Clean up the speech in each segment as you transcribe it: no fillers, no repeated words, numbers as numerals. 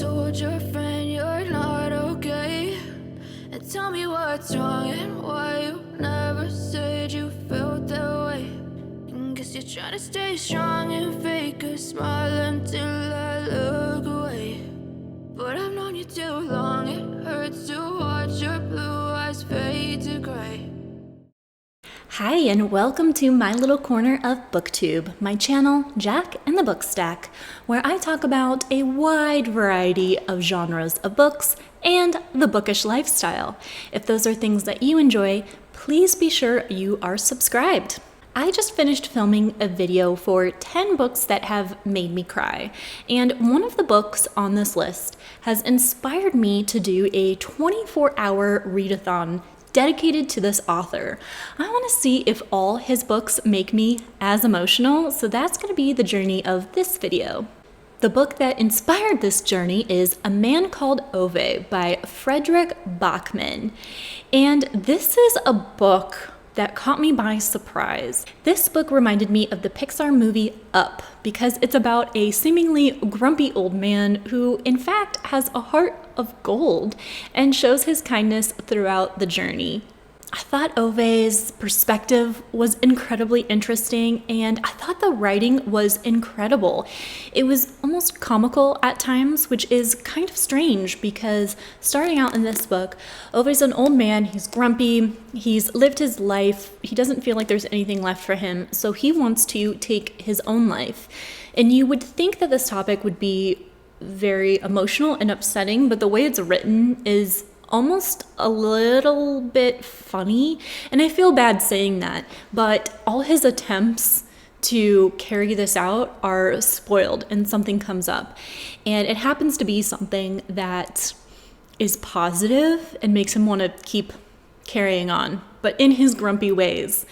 told your friend you're not okay? And tell me what's wrong and why you never said you felt that way. And guess you're trying to stay strong and fake a smile until I look away. But I've known you too long, it hurts to watch your blue eyes fade to gray. Hi, and welcome to my little corner of BookTube, my channel, Jack and the Book Stack, where I talk about a wide variety of genres of books and the bookish lifestyle. If those are things that you enjoy, please be sure you are subscribed. I just finished filming a video for 10 books that have made me cry, and one of the books on this list has inspired me to do a 24-hour readathon dedicated to this author. I want to see if all his books make me as emotional, so that's going to be the journey of this video. The book that inspired this journey is A Man Called Ove by Fredrick Backman, and this is a book that caught me by surprise. This book reminded me of the Pixar movie Up because it's about a seemingly grumpy old man who in fact has a heart of gold and shows his kindness throughout the journey. I thought Ove's perspective was incredibly interesting, and I thought the writing was incredible. It was almost comical at times, which is kind of strange because starting out in this book, Ove's an old man, he's grumpy, he's lived his life, he doesn't feel like there's anything left for him, so he wants to take his own life. And you would think that this topic would be very emotional and upsetting, but the way it's written is almost a little bit funny, and I feel bad saying that, but all his attempts to carry this out are spoiled and something comes up, and it happens to be something that is positive and makes him want to keep carrying on, but in his grumpy ways.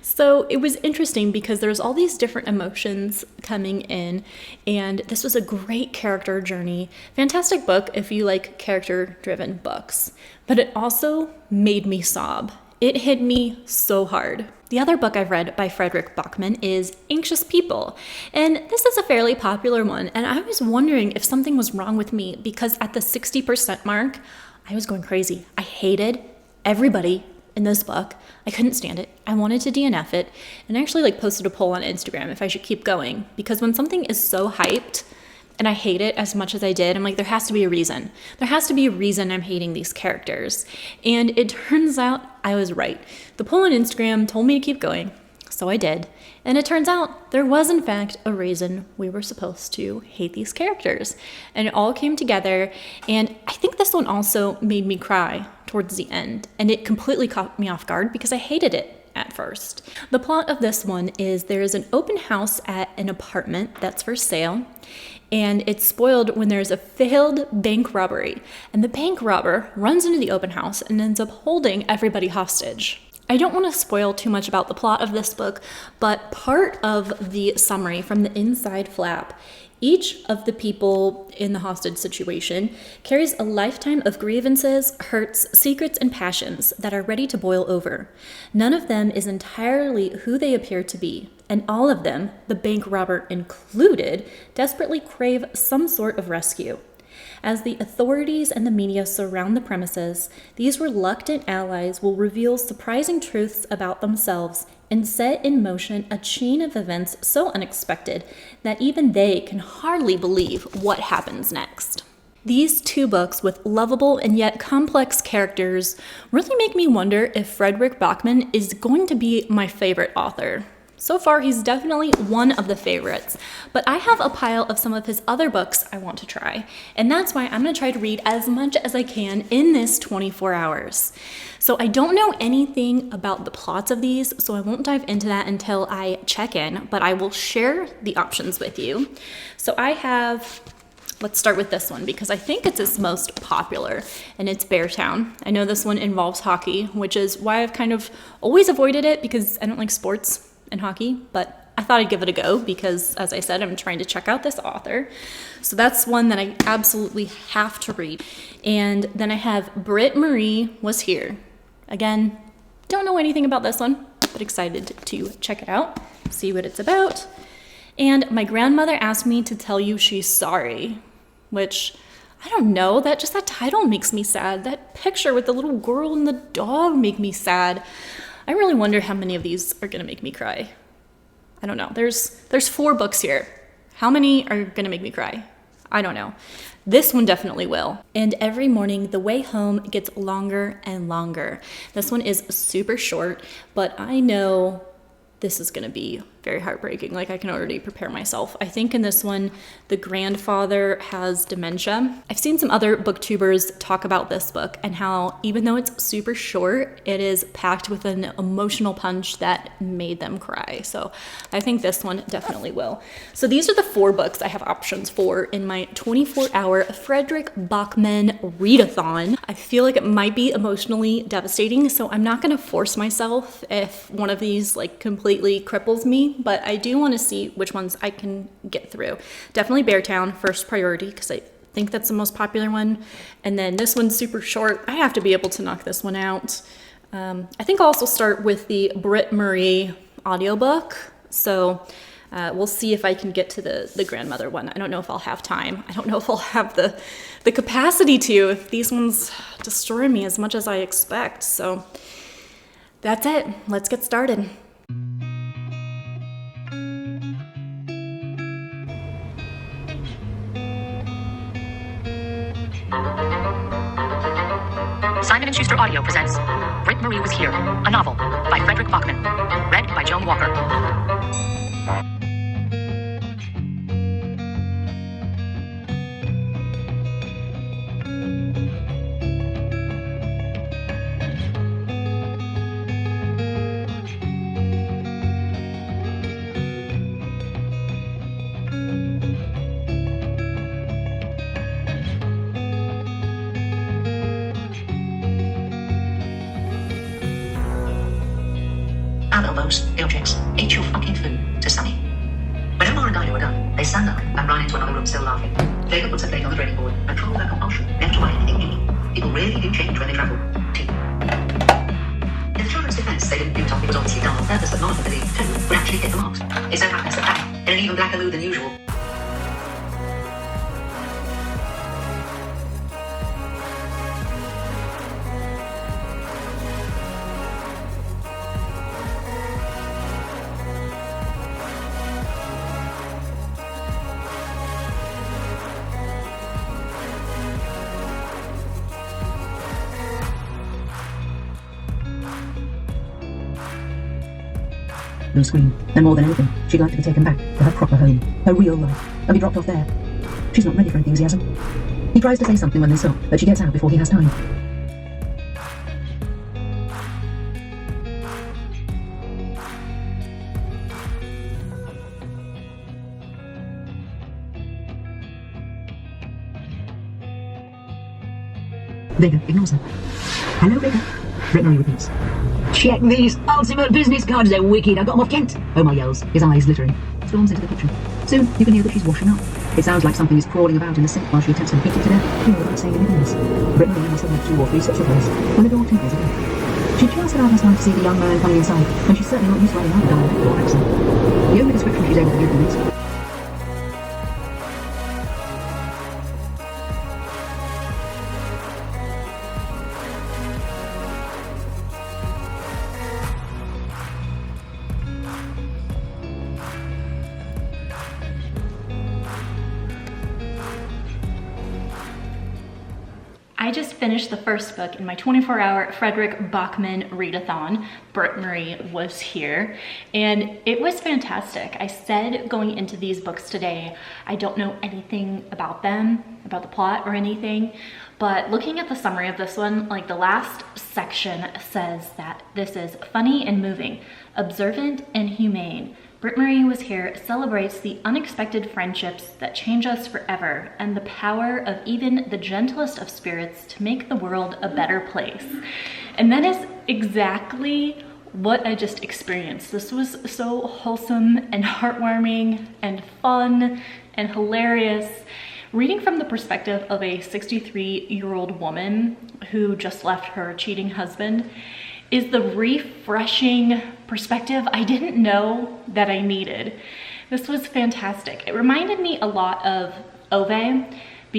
So it was interesting because there's all these different emotions coming in, and this was a great character journey. Fantastic book if you like character-driven books, but it also made me sob. It hit me so hard. The other book I've read by Fredrick Backman is Anxious People, and this is a fairly popular one, and I was wondering if something was wrong with me because at the 60% mark, I was going crazy. I hated everybody in this book. I couldn't stand it. I wanted to DNF it, and I actually posted a poll on Instagram if I should keep going, because when something is so hyped and I hate it as much as I did, I'm like, there has to be a reason. There has to be a reason I'm hating these characters. And it turns out I was right. The poll on Instagram told me to keep going, so I did. And it turns out there was in fact a reason we were supposed to hate these characters. And it all came together, and I think this one also made me cry towards the end, and it completely caught me off guard because I hated it at first. The plot of this one is there is an open house at an apartment that's for sale, and it's spoiled when there's a failed bank robbery, and the bank robber runs into the open house and ends up holding everybody hostage. I don't want to spoil too much about the plot of this book, but part of the summary from the inside flap, each of the people in the hostage situation carries a lifetime of grievances, hurts, secrets, and passions that are ready to boil over. None of them is entirely who they appear to be, and all of them, the bank robber included, desperately crave some sort of rescue. As the authorities and the media surround the premises, these reluctant allies will reveal surprising truths about themselves and set in motion a chain of events so unexpected that even they can hardly believe what happens next. These two books with lovable and yet complex characters really make me wonder if Fredrick Backman is going to be my favorite author. So far, he's definitely one of the favorites, but I have a pile of some of his other books I want to try, and that's why I'm going to try to read as much as I can in this 24 hours. So I don't know anything about the plots of these, so I won't dive into that until I check in, but I will share the options with you. So I have, let's start with this one because I think it's his most popular, and it's Beartown. I know this one involves hockey, which is why I've kind of always avoided it because I don't like sports and hockey, but I thought I'd give it a go because, as I said, I'm trying to check out this author. So that's one that I absolutely have to read. And then I have Britt Was Here. Again, don't know anything about this one, but excited to check it out, see what it's about. And My Grandmother Asked Me to Tell You She's Sorry, which I don't know, that title makes me sad. That picture with the little girl and the dog make me sad. I really wonder how many of these are gonna make me cry. I don't know. There's 4 books here. How many are gonna make me cry? I don't know. This one definitely will. And every morning, the way home gets longer and longer. This one is super short, but I know this is gonna be very heartbreaking. Like, I can already prepare myself. I think in this one, the grandfather has dementia. I've seen some other booktubers talk about this book and how even though it's super short, it is packed with an emotional punch that made them cry. So I think this one definitely will. So these are the 4 books I have options for in my 24-hour Fredrick Backman Read-A-Thon. I feel like it might be emotionally devastating, so I'm not gonna force myself if one of these like completely cripples me, but I do want to see which ones I can get through. Definitely Beartown, first priority, because I think that's the most popular one. And then this one's super short. I have to be able to knock this one out. I think I'll also start with the Britt audiobook. So we'll see if I can get to the grandmother one. I don't know if I'll have time. I don't know if I'll have the capacity to, if these ones destroy me as much as I expect. So that's it. Let's get started. Simon & Schuster Audio presents Britt Marie Was Here, a novel by Fredrick Backman, read by Joan Walker. Our elbows, the objects, eat your fucking food, to Sunny. When Omar and Dido were done, they stand up and ran into another room still laughing. Jacob puts a plate on the draining board and trouble their compulsion never to buy anything new. People really do change when they travel. Tea. In the children's defense, they didn't think Toffee was obviously done on purpose, but none of them believed Tony would actually hit the marks. It so happens that Pat, in an even blacker mood than usual, no scream, and more than anything, she'd like to be taken back to her proper home, her real life, and be dropped off there. She's not ready for enthusiasm. He tries to say something when they stop, but she gets out before he has time. Vega ignores her. Hello, Vega. Britt Marie repeats. Check these ultimate business cards, they're wicked. I got them off Kent. Omar yells, his eyes glittering. Storms into the kitchen. Soon, you can hear that she's washing up. It sounds like something is crawling about in the sink while she attempts to beat it to death, here without saying anything else. Britt Marie must have had 2 or 3 such repairs when the door tinkles again. She just allowed herself to see the young man coming inside, and she's certainly not used to any other dialect or accent. The only description she's able to give them is, I just finished the first book in my 24-hour Fredrick Backman Read-A-Thon. Britt Marie Was Here, and it was fantastic. I said going into these books today, I don't know anything about them, about the plot or anything, but looking at the summary of this one, like the last section says that this is funny and moving, observant and humane. Britt Marie Was Here celebrates the unexpected friendships that change us forever and the power of even the gentlest of spirits to make the world a better place. And that is exactly what I just experienced. This was so wholesome and heartwarming and fun and hilarious. Reading from the perspective of a 63-year-old woman who just left her cheating husband is the refreshing perspective I didn't know that I needed. This was fantastic. It reminded me a lot of Ove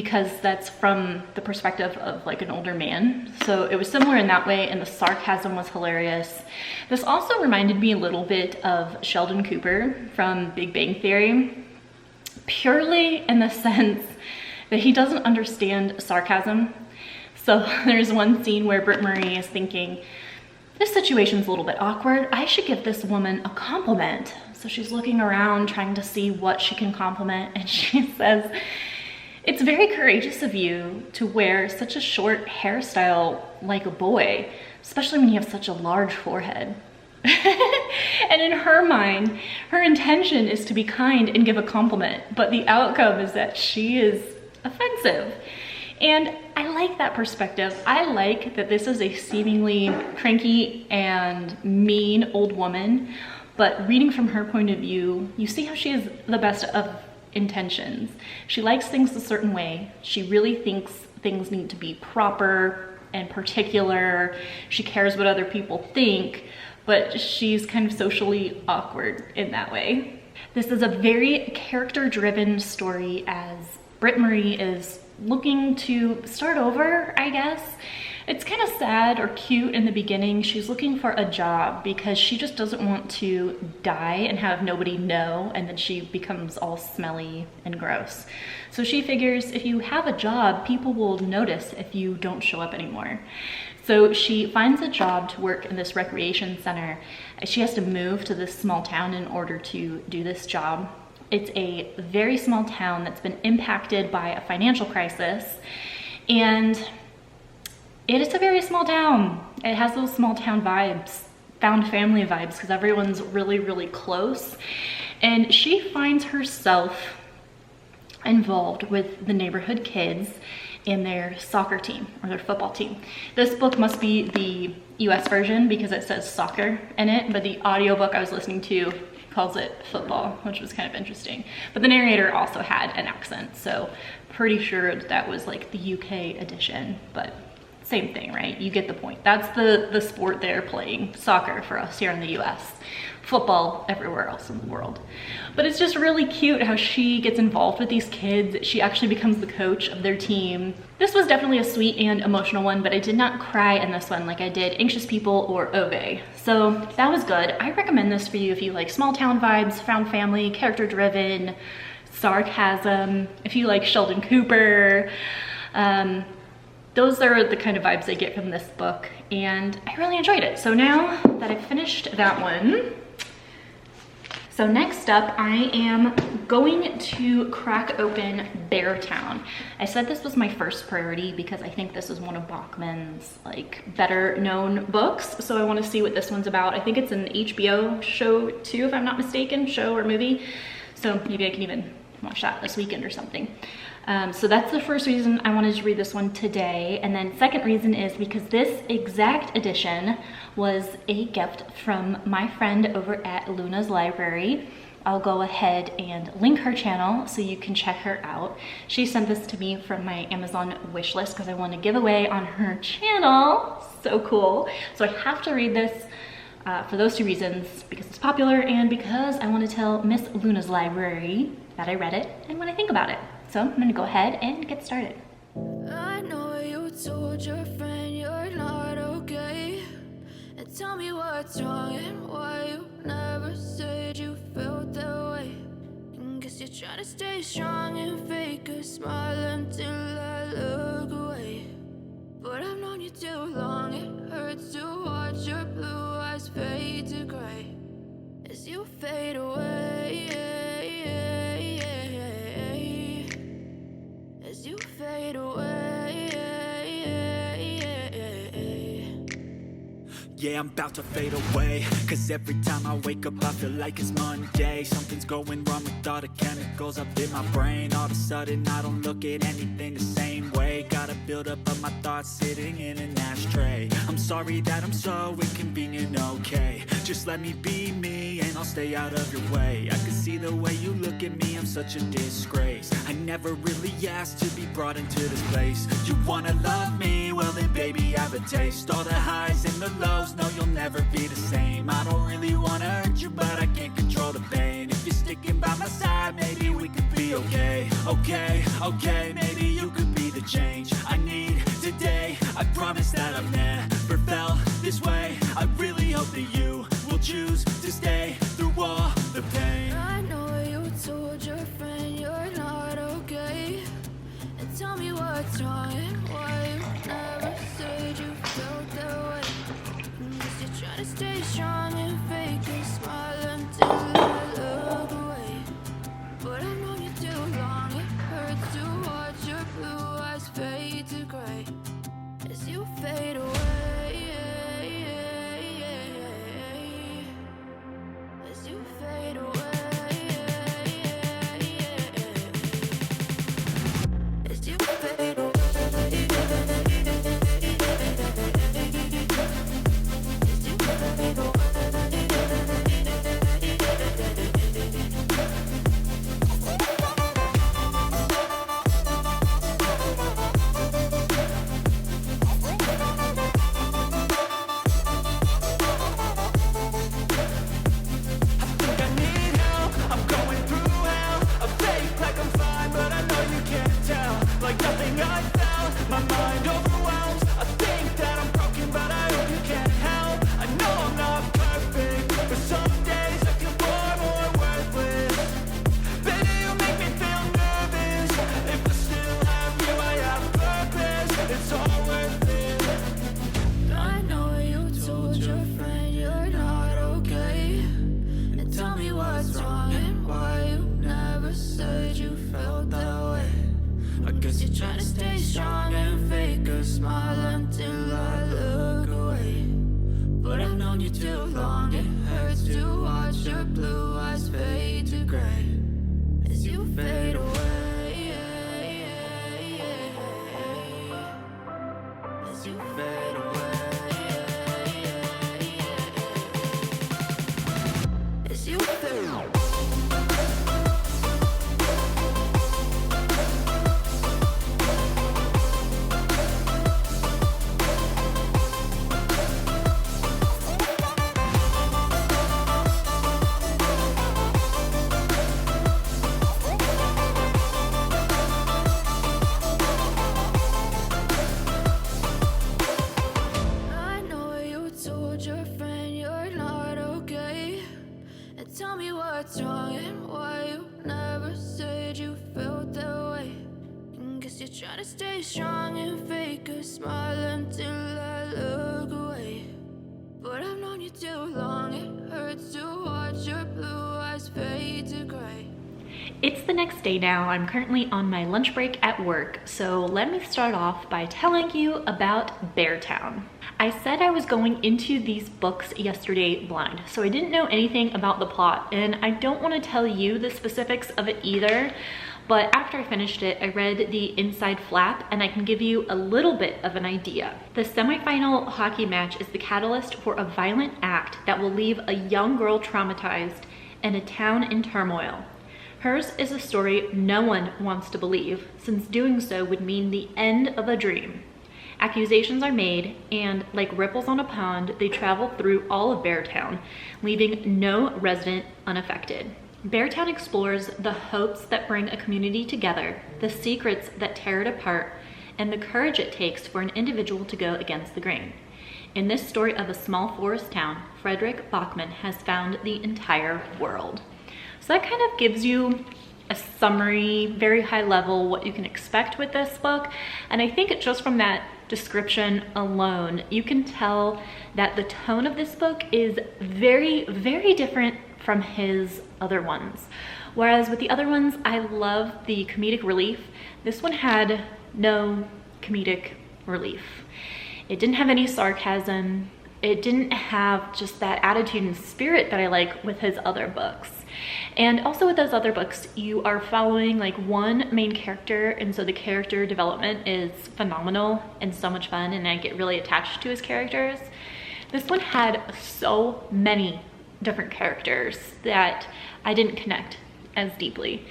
because that's from the perspective of like an older man. So it was similar in that way, and the sarcasm was hilarious. This also reminded me a little bit of Sheldon Cooper from Big Bang Theory, purely in the sense that he doesn't understand sarcasm. So there's one scene where Britt Marie is thinking, this situation's a little bit awkward. I should give this woman a compliment. So she's looking around trying to see what she can compliment, and she says, it's very courageous of you to wear such a short hairstyle like a boy, especially when you have such a large forehead. And in her mind, her intention is to be kind and give a compliment, but the outcome is that she is offensive. And I like that perspective. I like that this is a seemingly cranky and mean old woman, but reading from her point of view, you see how she has the best of intentions. She likes things a certain way. She really thinks things need to be proper and particular. She cares what other people think, but she's kind of socially awkward in that way. This is a very character-driven story as Britt Marie is looking to start over, I guess. It's kind of sad or cute in the beginning. She's looking for a job because she just doesn't want to die and have nobody know, and then she becomes all smelly and gross. So she figures if you have a job, people will notice if you don't show up anymore. So she finds a job to work in this recreation center. She has to move to this small town in order to do this job. It's a very small town that's been impacted by a financial crisis, and it is a very small town. It has those small town vibes, found family vibes, because everyone's really, really close. And she finds herself involved with the neighborhood kids in their soccer team or their football team. This book must be the US version because it says soccer in it, but the audiobook I was listening to calls it football, which was kind of interesting. But the narrator also had an accent, so pretty sure that was like the UK edition, but same thing, right? You get the point. That's the sport they're playing, soccer for us here in the US. Football everywhere else in the world. But it's just really cute how she gets involved with these kids. She actually becomes the coach of their team. This was definitely a sweet and emotional one, but I did not cry in this one like I did Anxious People or Ove. So that was good. I recommend this for you if you like small town vibes, found family, character driven, sarcasm, if you like Sheldon Cooper. Those are the kind of vibes I get from this book, and I really enjoyed it. So now that I've finished that one, so next up, I am going to crack open Beartown. I said this was my first priority because I think this is one of Bachman's like better known books. So I want to see what this one's about. I think it's an HBO show too, if I'm not mistaken, show or movie. So maybe I can even watch that this weekend or something. So that's the first reason I wanted to read this one today. And then second reason is because this exact edition was a gift from my friend over at Luna's Library. I'll go ahead and link her channel so you can check her out. She sent this to me from my Amazon wish list because I want to give away on her channel. So cool. So I have to read this for those two reasons, because it's popular and because I want to tell Miss Luna's Library that I read it and what I think about it. So I'm gonna go ahead and get started. I know you told your friend you're not okay, and tell me what's wrong and why you never said you felt that way. And guess you're trying to stay strong and fake a smile until I look away. But I've known you too long, it hurts to watch your blue eyes fade to gray as you fade away. As you fade away. Yeah, I'm about to fade away, cause every time I wake up I feel like it's Monday. Something's going wrong with all the chemicals up in my brain. All of a sudden I don't look at anything the same way. Got a buildup of my thoughts sitting in an ashtray. I'm sorry that I'm so inconvenient, okay. Just let me be me and I'll stay out of your way. I can see the way you look at me, I'm such a disgrace. I never really asked to be brought into this place. You wanna love me? Well then baby have a taste. All the highs and the lows, no you'll never be the same. I don't really wanna hurt you but I can't control the pain. If you're sticking by my side maybe we could be okay. Okay, maybe you could as you fade away. Trying to stay strong and fake a smile until I look away. But I've known you too long, it hurts to watch your blue eyes fade to gray as you fade away. As you fade away. As you fade away. Tell me what's wrong and why you never said you felt that way. And guess you're trying to stay strong and fake a smile until I look away. But I've known you too long, it hurts to watch your blue eyes fade to gray. It's the next day now. I'm currently on my lunch break at work, so let me start off by telling you about Beartown. I said I was going into these books yesterday blind, so I didn't know anything about the plot, and I don't want to tell you the specifics of it either, but after I finished it, I read the inside flap, and I can give you a little bit of an idea. The semifinal hockey match is the catalyst for a violent act that will leave a young girl traumatized and a town in turmoil. Hers is a story no one wants to believe, since doing so would mean the end of a dream. Accusations are made, and like ripples on a pond, they travel through all of Beartown, leaving no resident unaffected. Beartown explores the hopes that bring a community together, the secrets that tear it apart, and the courage it takes for an individual to go against the grain. In this story of a small forest town, Fredrick Backman has found the entire world. So that kind of gives you a summary, very high level, what you can expect with this book. And I think just from that description alone, you can tell that the tone of this book is very, very different from his other ones. Whereas with the other ones, I love the comedic relief. This one had no comedic relief. It didn't have any sarcasm. It didn't have just that attitude and spirit that I like with his other books. And also with those other books, you are following like one main character, and so the character development is phenomenal and so much fun, and I get really attached to his characters. This one had so many different characters that I didn't connect as deeply.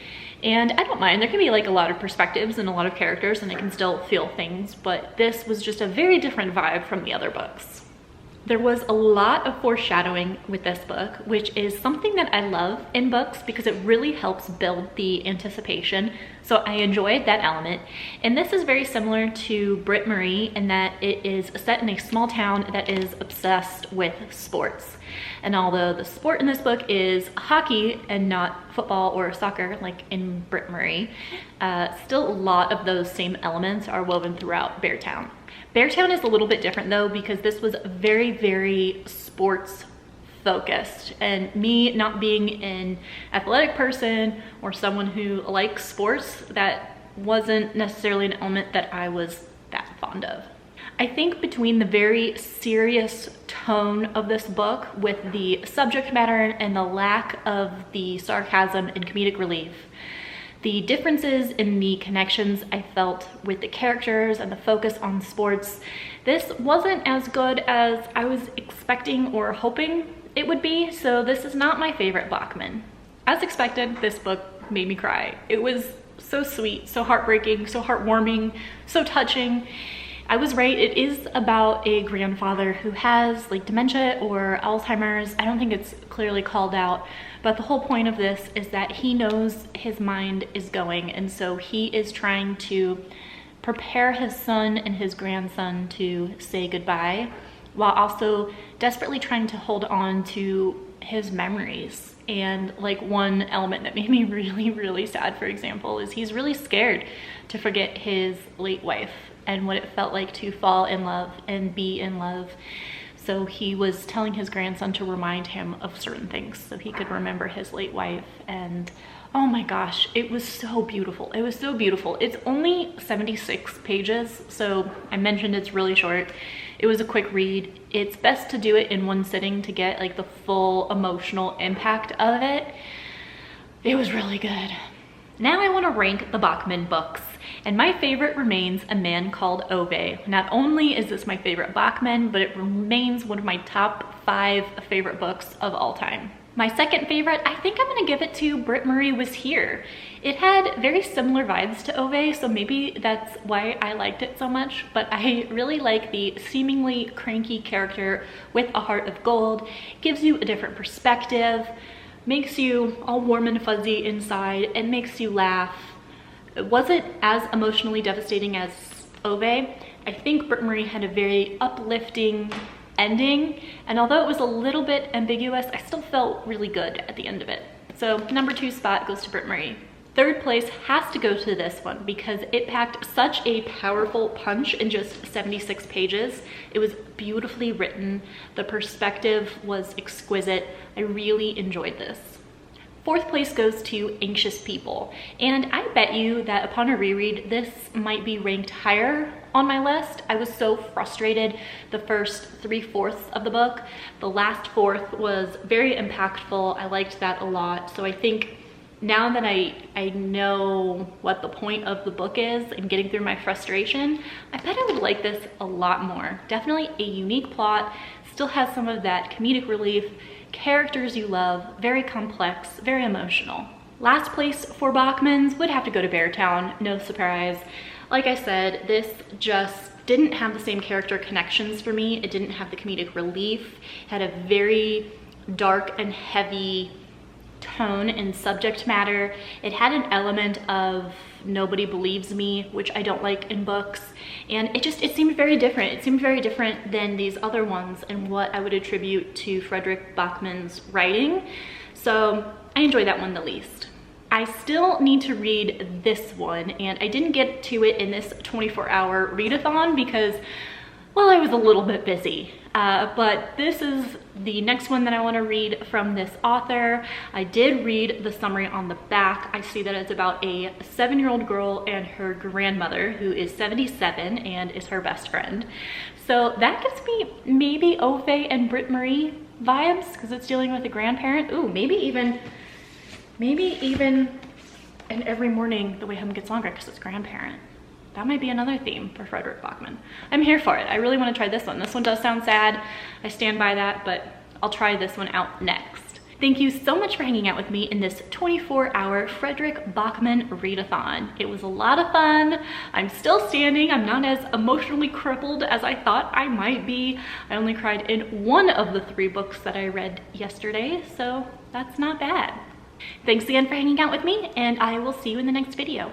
And I don't mind, there can be like a lot of perspectives and a lot of characters, and I can still feel things, but this was just a very different vibe from the other books. There was a lot of foreshadowing with this book, which is something that I love in books because it really helps build the anticipation. So I enjoyed that element. And this is very similar to Britt Marie in that it is set in a small town that is obsessed with sports. And although the sport in this book is hockey and not football or soccer like in Britt Marie, still a lot of those same elements are woven throughout Beartown. Beartown is a little bit different though, because this was very, very sports focused, and me not being an athletic person or someone who likes sports, that wasn't necessarily an element that I was that fond of. I think between the very serious tone of this book with the subject matter and the lack of the sarcasm and comedic relief, The differences in the connections I felt with the characters and the focus on sports, this wasn't as good as I was expecting or hoping it would be, so this is not my favorite Backman. As expected, this book made me cry. It was so sweet, so heartbreaking, so heartwarming, so touching. I was right, it is about a grandfather who has like dementia or Alzheimer's. I don't think it's clearly called out, but the whole point of this is that he knows his mind is going, and so he is trying to prepare his son and his grandson to say goodbye, while also desperately trying to hold on to his memories. And like one element that made me really, really sad, for example, is he's really scared to forget his late wife and what it felt like to fall in love and be in love. So he was telling his grandson to remind him of certain things so he could remember his late wife. And oh my gosh, it was so beautiful. It was so beautiful. It's only 76 pages, so I mentioned it's really short. It was a quick read. It's best to do it in one sitting to get like the full emotional impact of it. It was really good. Now I want to rank the Backman books, and my favorite remains A Man Called Ove. Not only is this my favorite Backman, but it remains one of my top 5 favorite books of all time. My second favorite, I think I'm gonna give it to Britt Was Here. It had very similar vibes to Ove, so maybe that's why I liked it so much, but I really like the seemingly cranky character with a heart of gold. Gives you a different perspective, makes you all warm and fuzzy inside, and makes you laugh. It wasn't as emotionally devastating as Ove. I think Britt had a very uplifting ending, and although it was a little bit ambiguous, I still felt really good at the end of it. So number 2 spot goes to Britt. Third place has to go to this one because it packed such a powerful punch in just 76 pages. It was beautifully written. The perspective was exquisite. I really enjoyed this. Fourth place goes to Anxious People, and I bet you that upon a reread, this might be ranked higher on my list. I was so frustrated the first 3/4 of the book. The last fourth was very impactful. I liked that a lot. So I think now that I know what the point of the book is and getting through my frustration, I bet I would like this a lot more. Definitely a unique plot, still has some of that comedic relief, characters you love, very complex, very emotional. Last place for Backman's would have to go to Beartown, no surprise. Like I said, this just didn't have the same character connections for me. It didn't have the comedic relief. It had a very dark and heavy tone and subject matter. It had an element of nobody believes me, which I don't like in books, and it seemed very different. It seemed very different than these other ones and what I would attribute to Fredrick Backman's writing, so I enjoyed that one the least. I still need to read this one, and I didn't get to it in this 24-hour readathon because, well, I was a little bit busy. But this is the next one that I want to read from this author. I did read the summary on the back. I see that it's about a 7-year-old girl and her grandmother who is 77 and is her best friend. So that gives me maybe Ove and Britt vibes because it's dealing with a grandparent. Ooh, maybe even and every morning the way home gets longer because it's grandparent. That might be another theme for Fredrick Backman. I'm here for it. I really want to try this one. This one does sound sad. I stand by that, but I'll try this one out next. Thank you so much for hanging out with me in this 24-hour Fredrick Backman Read-A-Thon. It was a lot of fun. I'm still standing. I'm not as emotionally crippled as I thought I might be. I only cried in one of the 3 books that I read yesterday, so that's not bad. Thanks again for hanging out with me, and I will see you in the next video.